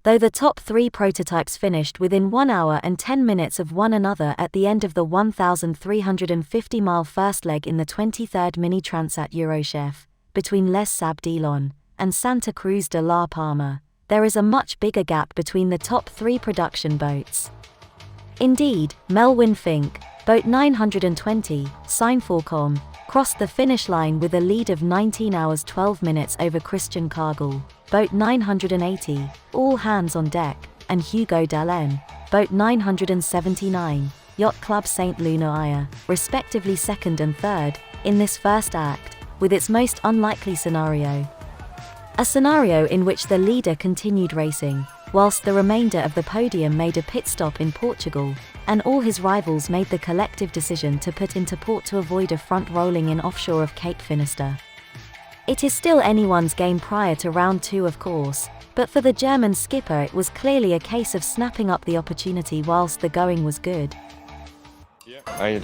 Though the top 3 prototypes finished within 1 hour and 10 minutes of one another at the end of the 1,350-mile first leg in the 23rd Mini Transat Eurochef, between Les Sables-d'Olonne and Santa Cruz de la Palma, there is a much bigger gap between the top 3 production boats. Indeed, Melwin Fink, boat 920, Sign4Com, crossed the finish line with a lead of 19 hours 12 minutes over Christian Cargill, boat 980, all hands on deck, and Hugo Dallin, boat 979, Yacht Club St. Lunaria, respectively second and third, in this first act, with its most unlikely scenario. A scenario in which the leader continued racing, whilst the remainder of the podium made a pit stop in Portugal, and all his rivals made the collective decision to put into port to avoid a front rolling in offshore of Cape Finisterre. It is still anyone's game prior to round 2, of course, but for the German skipper it was clearly a case of snapping up the opportunity whilst the going was good. I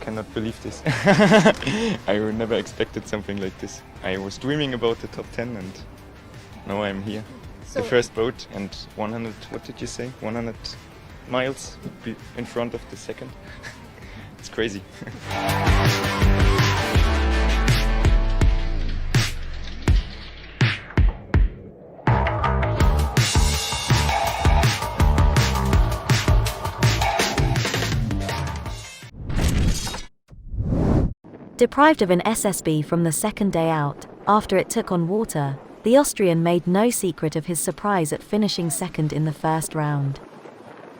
cannot believe this. I would never expected something like this. I was dreaming about the top 10 and now I'm here. The first boat and 100, what did you say? 100 miles in front of the second. It's crazy. Deprived of an SSB from the second day out, after it took on water, the Austrian made no secret of his surprise at finishing second in the first round.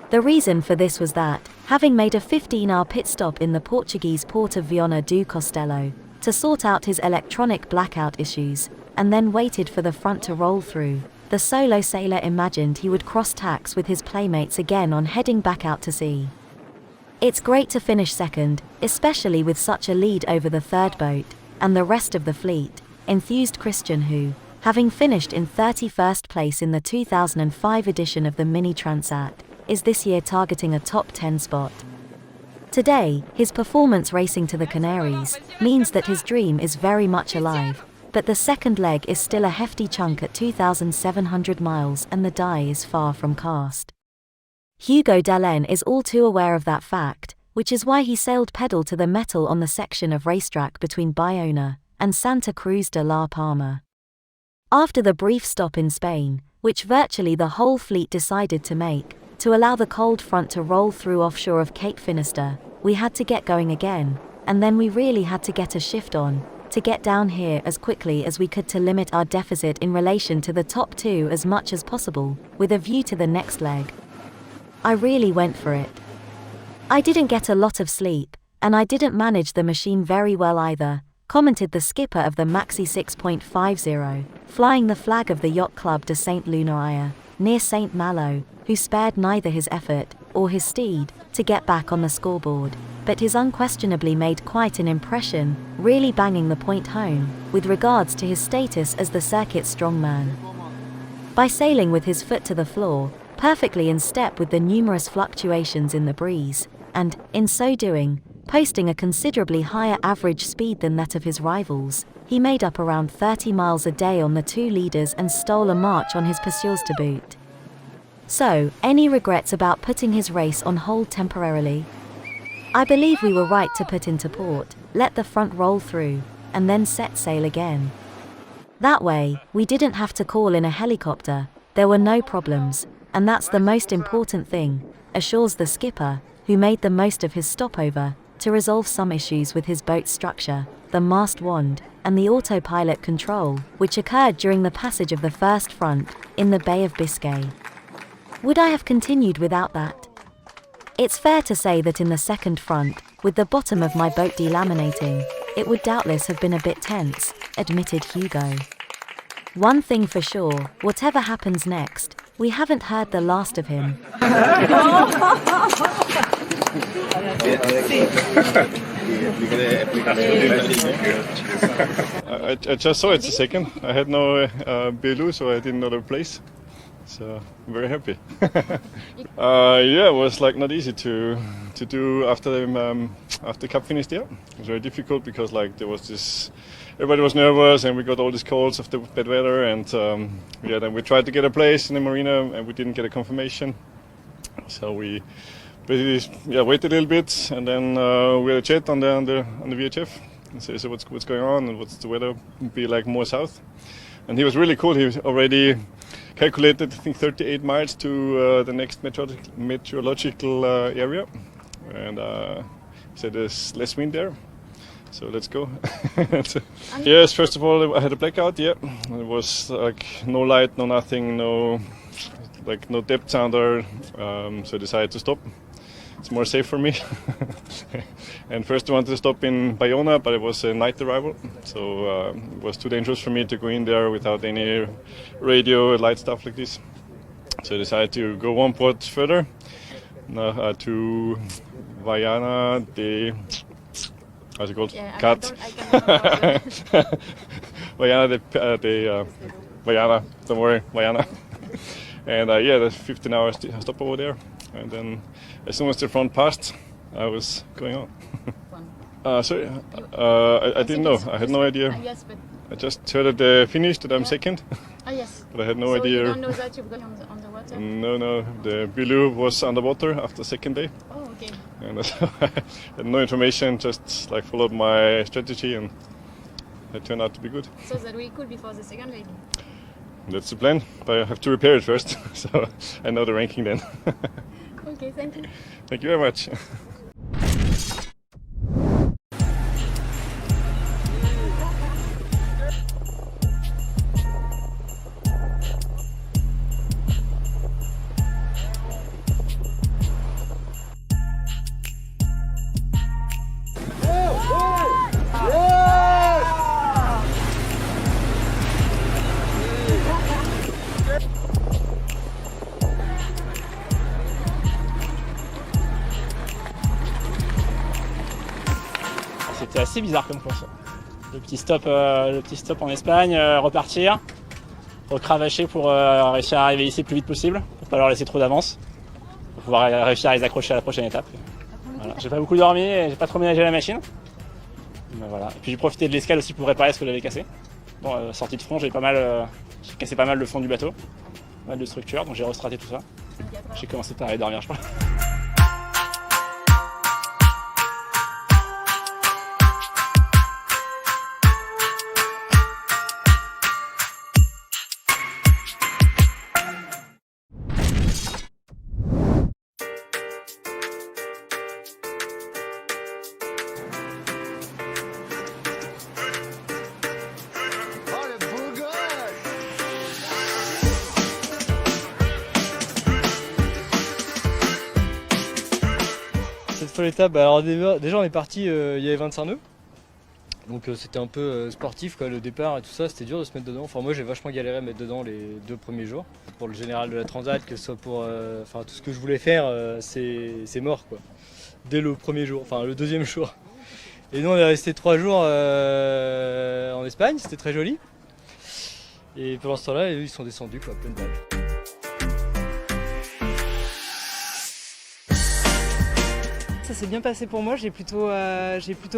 The reason for this was that, having made a 15-hour pit stop in the Portuguese port of Viana do Castelo, to sort out his electronic blackout issues, and then waited for the front to roll through, the solo sailor imagined he would cross tacks with his playmates again on heading back out to sea. It's great to finish second, especially with such a lead over the third boat, and the rest of the fleet, enthused Christian who, having finished in 31st place in the 2005 edition of the Mini Transat, is this year targeting a top 10 spot. Today, his performance racing to the Canaries means that his dream is very much alive, but the second leg is still a hefty chunk at 2,700 miles and the die is far from cast. Hugo Dallin is all too aware of that fact, which is why he sailed pedal to the metal on the section of racetrack between Bayona and Santa Cruz de la Palma. After the brief stop in Spain, which virtually the whole fleet decided to make, to allow the cold front to roll through offshore of Cape Finisterre, we had to get going again, and then we really had to get a shift on, to get down here as quickly as we could to limit our deficit in relation to the top 2 as much as possible, with a view to the next leg. I really went for it. I didn't get a lot of sleep, and I didn't manage the machine very well either, commented the skipper of the Maxi 6.50, flying the flag of the Yacht Club de St. Lunaria, near St. Malo, who spared neither his effort, or his steed, to get back on the scoreboard, but his unquestionably made quite an impression, really banging the point home, with regards to his status as the circuit's strongman. By sailing with his foot to the floor, perfectly in step with the numerous fluctuations in the breeze, and, in so doing, posting a considerably higher average speed than that of his rivals, he made up around 30 miles a day on the 2 leaders and stole a march on his pursuers to boot. So, any regrets about putting his race on hold temporarily? I believe we were right to put into port, let the front roll through, and then set sail again. That way, we didn't have to call in a helicopter, there were no problems, and that's the most important thing, assures the skipper, who made the most of his stopover, to resolve some issues with his boat's structure, the mast wand, and the autopilot control, which occurred during the passage of the first front, in the Bay of Biscay. Would I have continued without that? It's fair to say that in the second front, with the bottom of my boat delaminating, it would doubtless have been a bit tense, admitted Hugo. One thing for sure, whatever happens next, we haven't heard the last of him. I just saw it a second. I had no BLU, so I didn't know the place. So I'm very happy. Yeah, it was like not easy to do after the cup finished. Yeah, it was very difficult because like there was this, everybody was nervous and we got all these calls of the bad weather and yeah, then we tried to get a place in the marina and we didn't get a confirmation. So we basically waited a little bit and then we had a chat on the VHF and say, so what's going on and what's the weather be like more south. And he was really cool. He was already calculated, I think, 38 miles to the next meteorological area. And he said there's less wind there. So let's go. Yes, first of all, I had a blackout, yeah. It was like no light, no nothing, no depth sounder. So I decided to stop. It's more safe for me. And first I wanted to stop in Bayona, but it was a night arrival. So it was too dangerous for me to go in there without any radio, light stuff like this. So I decided to go one port further to Vaiana de... How's it called? Yeah, Cat. Vaiana de... Vaiana, don't worry, Vaiana. And yeah, there's 15 hours stop over there. And then as soon as the front passed, I was going on. Sorry, I didn't know. I had no idea. Yes, but I just heard at the finish that I'm second. yes. But I had no so idea. You don't know that you're going on the water? No. The Bilou was underwater after the second day. Oh, okay. And so I had no information, just like followed my strategy and it turned out to be good. So that we could before the second leg? That's the plan, but I have to repair it first, so I know the ranking then. Okay, thank you. Thank you very much. C'était assez bizarre comme course. Le petit stop en Espagne, repartir, recravacher pour réussir à arriver ici le plus vite possible, pour pas leur laisser trop d'avance, pour pouvoir réussir à les accrocher à la prochaine étape. Voilà. J'ai pas beaucoup dormi et j'ai pas trop ménagé la machine. Mais voilà. Et puis j'ai profité de l'escale aussi pour réparer ce que j'avais cassé. Bon, sortie de front, j'ai cassé pas mal le fond du bateau, pas mal de structures, donc j'ai restraté tout ça. J'ai commencé par aller dormir, je crois. Cette folle étape, alors déjà on est parti, il y avait 25 nœuds, donc c'était un peu sportif quoi, le départ et tout ça, c'était dur de se mettre dedans. Enfin moi j'ai vachement galéré à mettre dedans les 2 premiers jours. Pour le général de la Transat, que ce soit pour tout ce que je voulais faire, c'est mort quoi. Dès le premier jour, enfin le deuxième jour. Et nous on est resté 3 jours en Espagne, c'était très joli. Et pendant ce temps-là, ils sont descendus quoi, plein de balles. Ça s'est bien passé pour moi, j'ai plutôt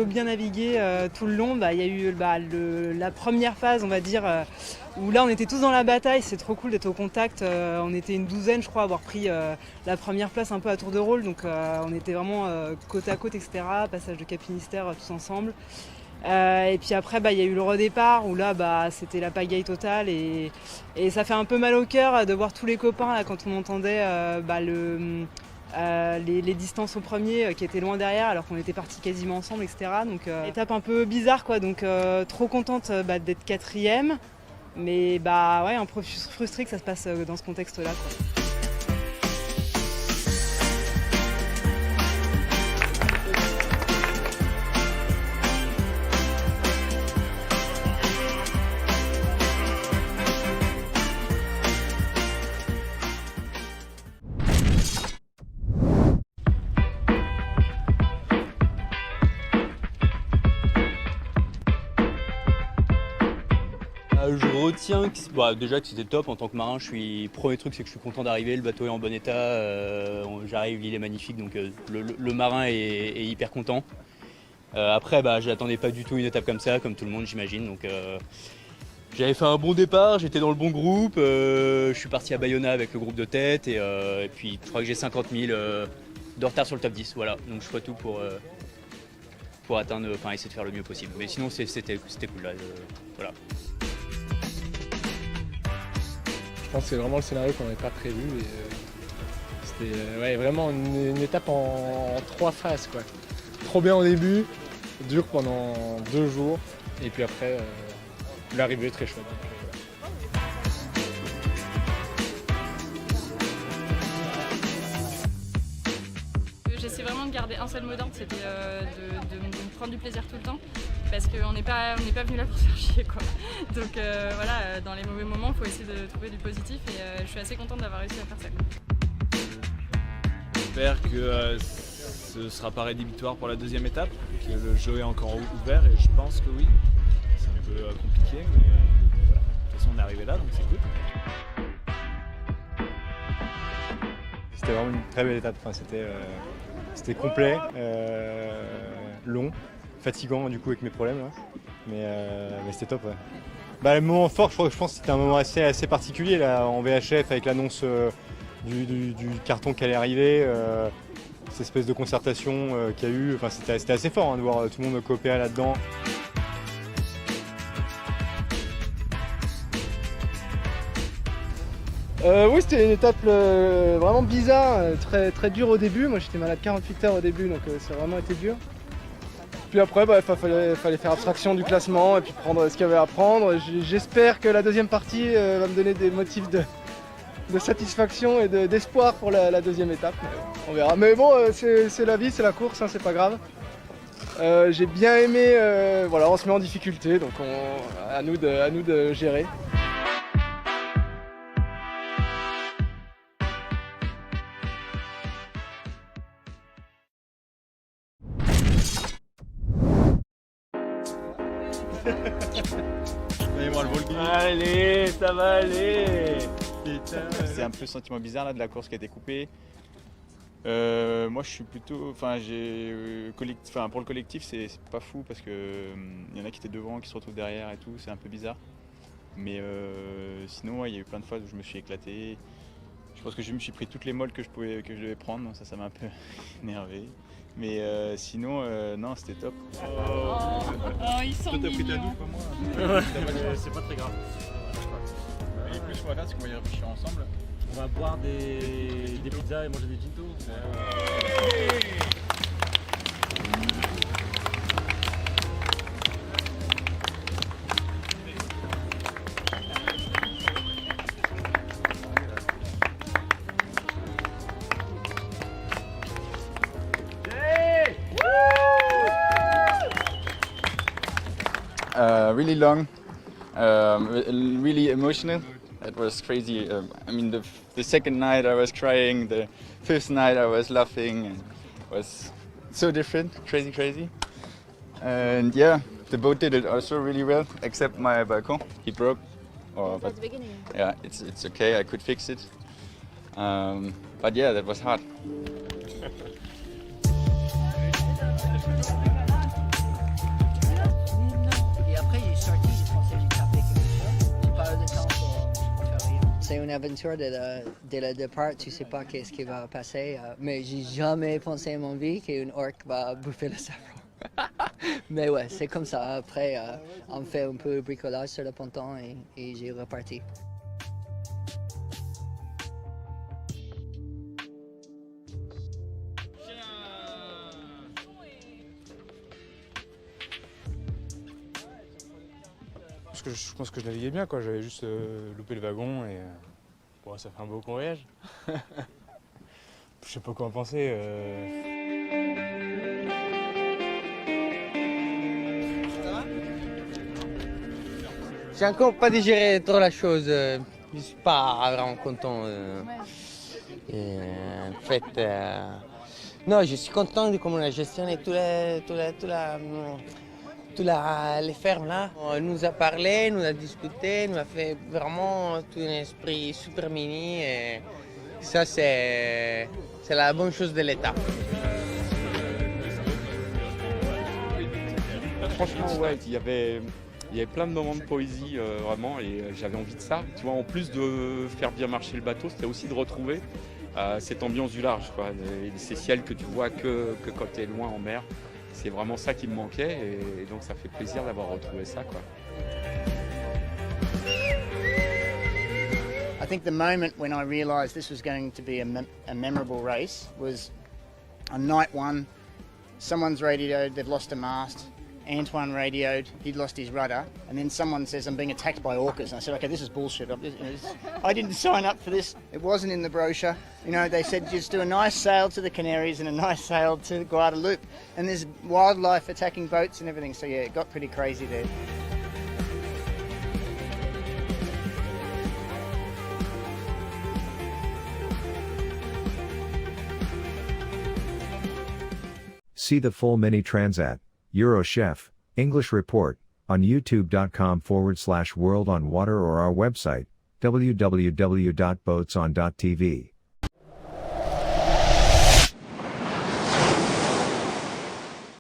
bien navigué tout le long. Il y a eu la première phase, on va dire, où là on était tous dans la bataille, c'est trop cool d'être au contact. On était une douzaine, je crois, à avoir pris la première place un peu à tour de rôle, donc on était vraiment côte à côte, etc. Passage de Cap Finistère tous ensemble. Et puis après, il y a eu le redépart où là, c'était la pagaille totale et ça fait un peu mal au cœur de voir tous les copains là, quand on entendait les distances au premier qui étaient loin derrière alors qu'on était partis quasiment ensemble, etc. Donc étape un peu bizarre quoi, donc trop contente d'être 4e, mais un peu frustrée que ça se passe dans ce contexte-là quoi. Je retiens déjà que c'était top en tant que marin. Premier truc, c'est que je suis content d'arriver, le bateau est en bon état, j'arrive, l'île est magnifique, donc le marin est hyper content. Après, je n'attendais pas du tout une étape comme ça, comme tout le monde j'imagine. Donc j'avais fait un bon départ, j'étais dans le bon groupe, je suis parti à Bayona avec le groupe de tête et puis je crois que j'ai 50 000 de retard sur le top 10. Voilà, donc je ferai tout pour atteindre, essayer de faire le mieux possible. Mais sinon c'était cool là, voilà. Je pense que c'est vraiment le scénario qu'on n'avait pas prévu. C'était vraiment une étape en 3 phases, quoi. Trop bien au début, dur pendant 2 jours, et puis après, l'arrivée est très chouette. J'essaie vraiment de garder un seul mot d'ordre, c'était de me prendre du plaisir tout le temps, parce qu'on n'est pas venu là pour se faire chier, quoi. Donc voilà, dans les mauvais moments, il faut essayer de trouver du positif et je suis assez contente d'avoir réussi à faire ça, quoi. J'espère que ce sera pas rédhibitoire pour la deuxième étape, que le jeu est encore ouvert et je pense que oui. C'est un peu compliqué, mais voilà. De toute façon, on est arrivé là, donc c'est cool. C'était vraiment une très belle étape. Enfin, c'était complet, long, fatigant du coup avec mes problèmes là. Mais c'était top. Ouais. Le moment fort, je pense que c'était un moment assez particulier là en VHF avec l'annonce du carton qui allait arriver, cette espèce de concertation qu'il y a eu. Enfin, c'était assez fort de voir tout le monde coopérer là-dedans. Oui, c'était une étape vraiment bizarre, très dure au début. Moi j'étais malade 48 heures au début, donc ça a vraiment été dur. Puis après, fallait faire abstraction du classement et puis prendre ce qu'il y avait à prendre. J'espère que la deuxième partie va me donner des motifs de satisfaction et d'espoir pour la deuxième étape. On verra. Mais bon, c'est la vie, c'est la course, hein, c'est pas grave. J'ai bien aimé, voilà, on se met en difficulté, donc à nous de gérer. Allez, ça va aller. C'est un peu le sentiment bizarre là, de la course qui a été coupée. Moi je suis plutôt, pour le collectif c'est pas fou parce que y en a qui étaient devant, qui se retrouvent derrière et tout, c'est un peu bizarre. Mais sinon il y a eu plein de fois où je me suis éclaté. Je pense que je me suis pris toutes les molles que je devais prendre, ça m'a un peu énervé. Mais sinon non, c'était top. Ils sont Toi t'as pris ta douche, pas moi. C'est pas très grave. Et plus voilà, c'est qu'on va y réfléchir ensemble. On va boire des pizzas et manger des gintos. Really long, really emotional. It was crazy. I mean, the second night I was crying, the fifth night I was laughing, and it was so different, crazy. And yeah, the boat did it also really well, except my balcon. He broke. At the beginning. Yeah, it's okay. I could fix it. But yeah, that was hard. C'est une aventure dès le départ, tu sais pas qu'est-ce qui va passer, mais j'ai jamais pensé à mon vie qu'une orque va bouffer le cerveau. Mais ouais, c'est comme ça. Après, on fait un peu de bricolage sur le ponton et j'ai reparti. Je pense que je naviguais bien, quoi. J'avais juste loupé le wagon et bon, ça fait un beau voyage. Je sais pas quoi en penser. J'ai encore pas digéré trop la chose. Je suis pas vraiment content. En fait, non, je suis content de comment on a gestionné toutes les fermes là. Elle nous a parlé, nous a discuté, nous a fait vraiment tout un esprit super mini et ça c'est la bonne chose de l'État. Franchement, ouais, il y avait plein de moments de poésie vraiment et j'avais envie de ça. Tu vois, en plus de faire bien marcher le bateau, c'était aussi de retrouver cette ambiance du large, quoi. Ces ciels que tu vois que quand tu es loin en mer. C'est vraiment ça qui me manquait et donc ça fait plaisir d'avoir retrouvé ça, quoi. I think the moment when I realised this was going to be a memorable race was on night one. Someone's radioed, they've lost a mast. Antoine radioed, he'd lost his rudder, and then someone says, I'm being attacked by orcas. And I said, okay, this is bullshit. I didn't sign up for this. It wasn't in the brochure. You know, they said just do a nice sail to the Canaries and a nice sail to Guadeloupe, and there's wildlife attacking boats and everything. So yeah, it got pretty crazy there. See the full mini Transat, Euro Chef, English report, on youtube.com/world on water or our website, www.boatson.tv.